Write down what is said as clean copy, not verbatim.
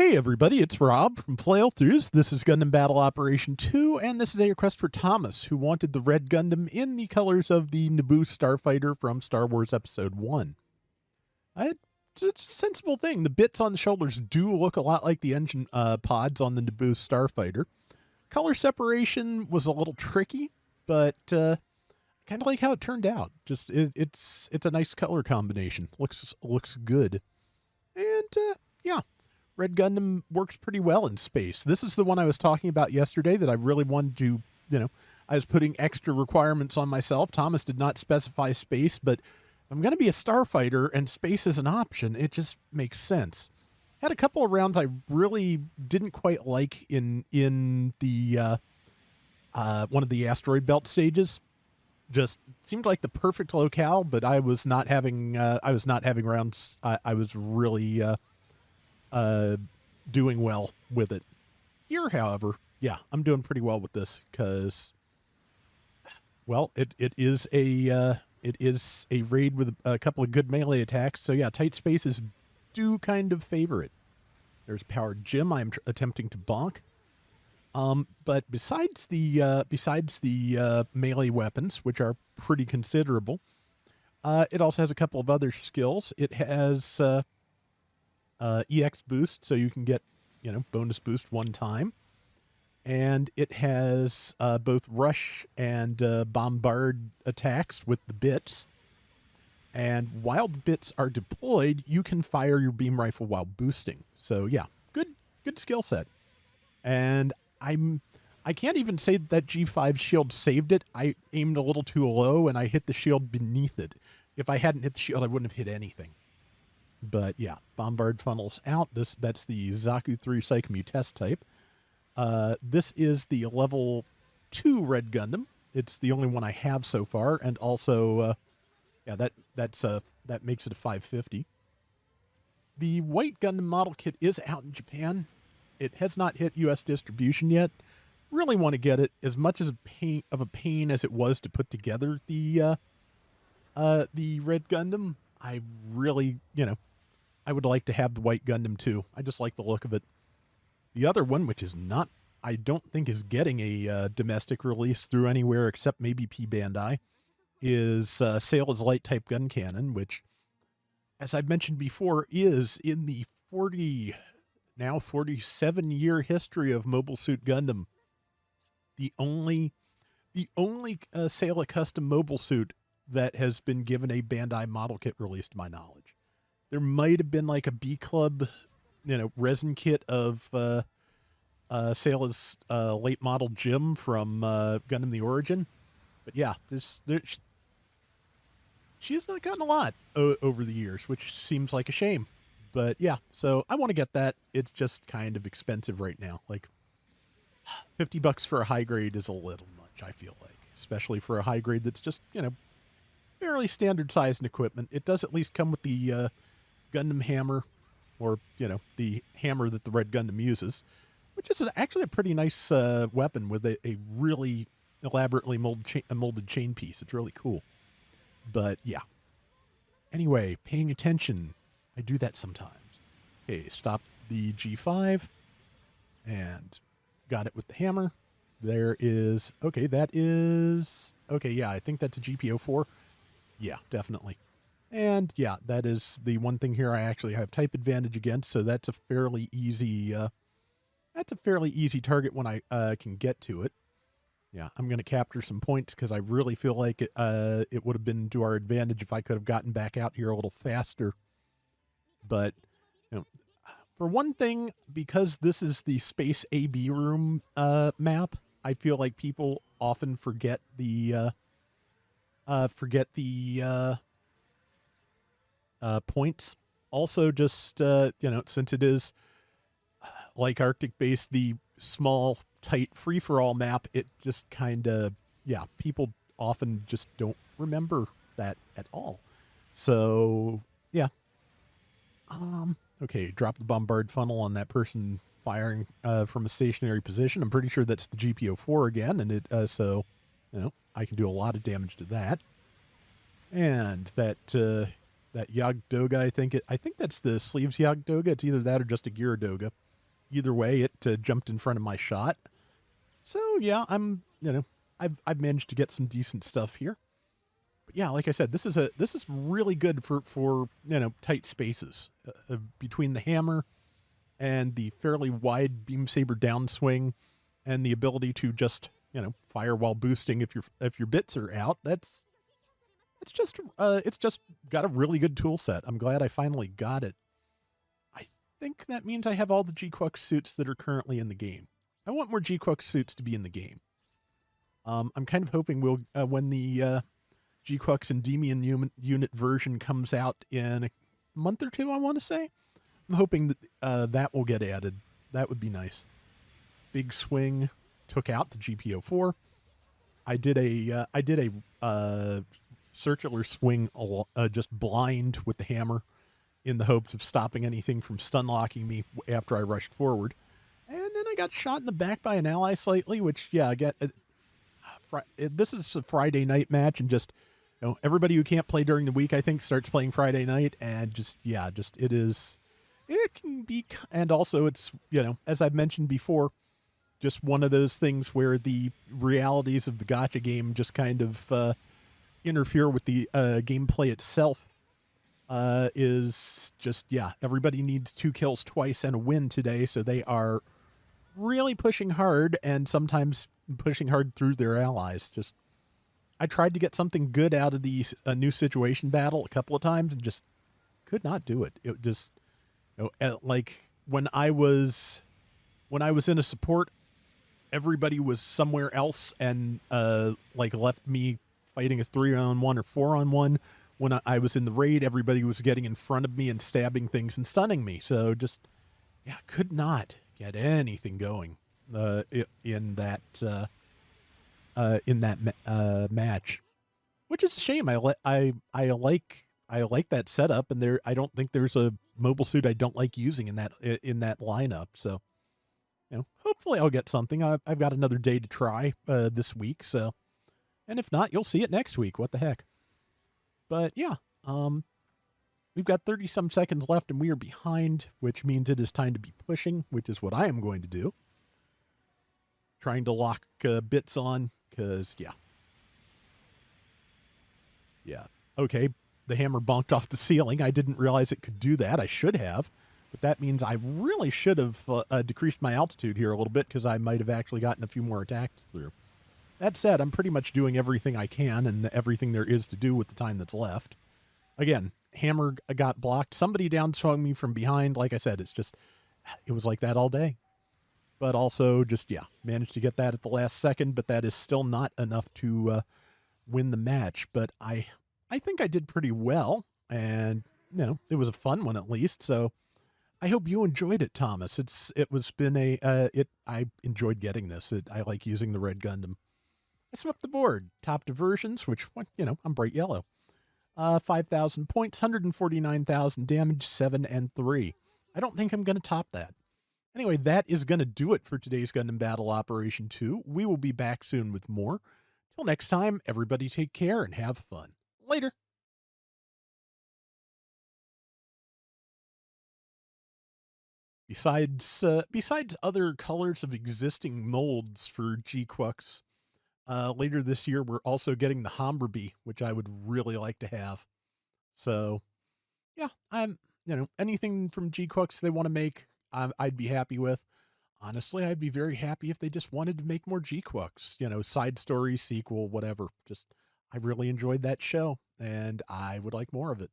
Hey everybody, it's Rob from Flailthroughs. This is Gundam Battle Operation 2, and this is a request for Thomas, who wanted the red Gundam in the colors of the Naboo Starfighter from Star Wars Episode 1. It's a sensible thing. The bits on the shoulders do look a lot like the engine pods on the Naboo Starfighter. Color separation was a little tricky, but kind of like how it turned out. It's a nice color combination. Looks good. And yeah. Red Gundam works pretty well in space. This is the one I was talking about yesterday that I really wanted to, I was putting extra requirements on myself. Thomas did not specify space, but if I'm going to be a starfighter and space is an option, it just makes sense. Had a couple of rounds I really didn't quite like in the one of the asteroid belt stages. Just seemed like the perfect locale, but I was not having rounds. I was really doing well with it. Here, however, yeah, I'm doing pretty well with this because, well, it is a raid with a couple of good melee attacks. So yeah, tight spaces do kind of favor it. There's Powered Gym I'm attempting to bonk. But besides the melee weapons, which are pretty considerable, it also has a couple of other skills. It has EX boost, so you can get, bonus boost one time. And it has both rush and bombard attacks with the bits. And while the bits are deployed, you can fire your beam rifle while boosting. So yeah, good skill set. And I can't even say that G5 shield saved it. I aimed a little too low and I hit the shield beneath it. If I hadn't hit the shield, I wouldn't have hit anything. But yeah, bombard funnels out. That's the Zaku 3 Psychomu test type. This is the level 2 red Gundam. It's the only one I have so far, and also, yeah, that makes it a 550. The white Gundam model kit is out in Japan. It has not hit U.S. distribution yet. Really want to get it. As much as a pain as it was to put together the red Gundam, I really, I would like to have the white Gundam too. I just like the look of it. The other one, which is not, I don't think is getting a domestic release through anywhere except maybe P Bandai, is Sail's Light Type Gun Cannon, which, as I've mentioned before, is in the 47-year history of Mobile Suit Gundam, the only Sail custom mobile suit that has been given a Bandai model kit release, to my knowledge. There might have been like a B Club, resin kit of Sail's late model Jim from Gundam the Origin. But yeah, she has not gotten a lot over the years, which seems like a shame. But yeah, so I want to get that. It's just kind of expensive right now. Like $50 for a high grade is a little much, I feel like. Especially for a high grade that's just, fairly standard size and equipment. It does at least come with the Gundam hammer, or, the hammer that the red Gundam uses, which is actually a pretty nice weapon with a really elaborately molded chain piece. It's really cool. But yeah. Anyway, paying attention. I do that sometimes. Okay, stop the G5 and got it with the hammer. There is, okay, yeah, I think that's a GPO4. Yeah, definitely. And yeah, that is the one thing here I actually have type advantage against, so that's a fairly easy target when I can get to it. Yeah, I'm going to capture some points because I really feel like it would have been to our advantage if I could have gotten back out here a little faster. But, for one thing, because this is the Space AB Room map, I feel like people often forget the points. Also, just, since it is like Arctic Base, the small, tight, free-for-all map, it just kind of, yeah, people often just don't remember that at all. So, yeah. Okay, drop the bombard funnel on that person firing from a stationary position. I'm pretty sure that's the GPO4 again, and so, I can do a lot of damage to that. And that Yagdoga, I think that's the sleeves Yagdoga. It's either that or just a Gyaradoga. either way, it jumped in front of my shot. So yeah, I've managed to get some decent stuff here. But yeah, like I said, this is really good for tight spaces between the hammer and the fairly wide beam saber downswing, and the ability to just fire while boosting if your bits are out. It's just got a really good tool set. I'm glad I finally got it. I think that means I have all the G-Quux suits that are currently in the game. I want more G-Quux suits to be in the game. I'm kind of hoping when the G-Quux Endymion unit version comes out in a month or two, I want to say. I'm hoping that that will get added. That would be nice. Big Swing took out the GPO4. I did a circular swing, just blind with the hammer, in the hopes of stopping anything from stun locking me after I rushed forward. And then I got shot in the back by an ally slightly, which I get. This is a Friday night match, and just everybody who can't play during the week, I think, starts playing Friday night, and just it is. It can be, and also it's as I've mentioned before, just one of those things where the realities of the gacha game just kind of interfere with the gameplay itself. Is just everybody needs 2 kills twice and a win today, so they are really pushing hard, and sometimes pushing hard through their allies. Just I tried to get something good out of the new situation battle a couple of times and just could not do it. It just like when I was in a support, everybody was somewhere else and like left me fighting a 3-on-1 or 4-on-1. When I was in the raid, everybody was getting in front of me and stabbing things and stunning me. So just could not get anything going in that match, which is a shame. I like that setup, and I don't think there's a mobile suit I don't like using in that lineup. So hopefully I'll get something. I've got another day to try this week. So, and if not, you'll see it next week. What the heck? But yeah, we've got 30 some seconds left, and we are behind, which means it is time to be pushing, which is what I am going to do. Trying to lock bits on, because okay, the hammer bonked off the ceiling. I didn't realize it could do that. I should have, but that means I really should have decreased my altitude here a little bit, because I might have actually gotten a few more attacks through. That said, I'm pretty much doing everything I can and everything there is to do with the time that's left. Again, hammer got blocked. Somebody downswung me from behind. Like I said, it was like that all day. But also just, managed to get that at the last second, but that is still not enough to win the match. But I think I did pretty well, and, it was a fun one at least. So I hope you enjoyed it, Thomas. I enjoyed getting this. I like using the red Gundam. I swept the board. Top diversions, which, I'm bright yellow. 5,000 points, 149,000 damage, 7 and 3. I don't think I'm going to top that. Anyway, that is going to do it for today's Gundam Battle Operation 2. We will be back soon with more. Till next time, everybody take care and have fun. Later. Besides other colors of existing molds for G-Quux, later this year, we're also getting the Humberby, which I would really like to have. So, I'm, anything from G-Quux they want to make, I'd be happy with. Honestly, I'd be very happy if they just wanted to make more G-Quux, side story, sequel, whatever. I really enjoyed that show, and I would like more of it.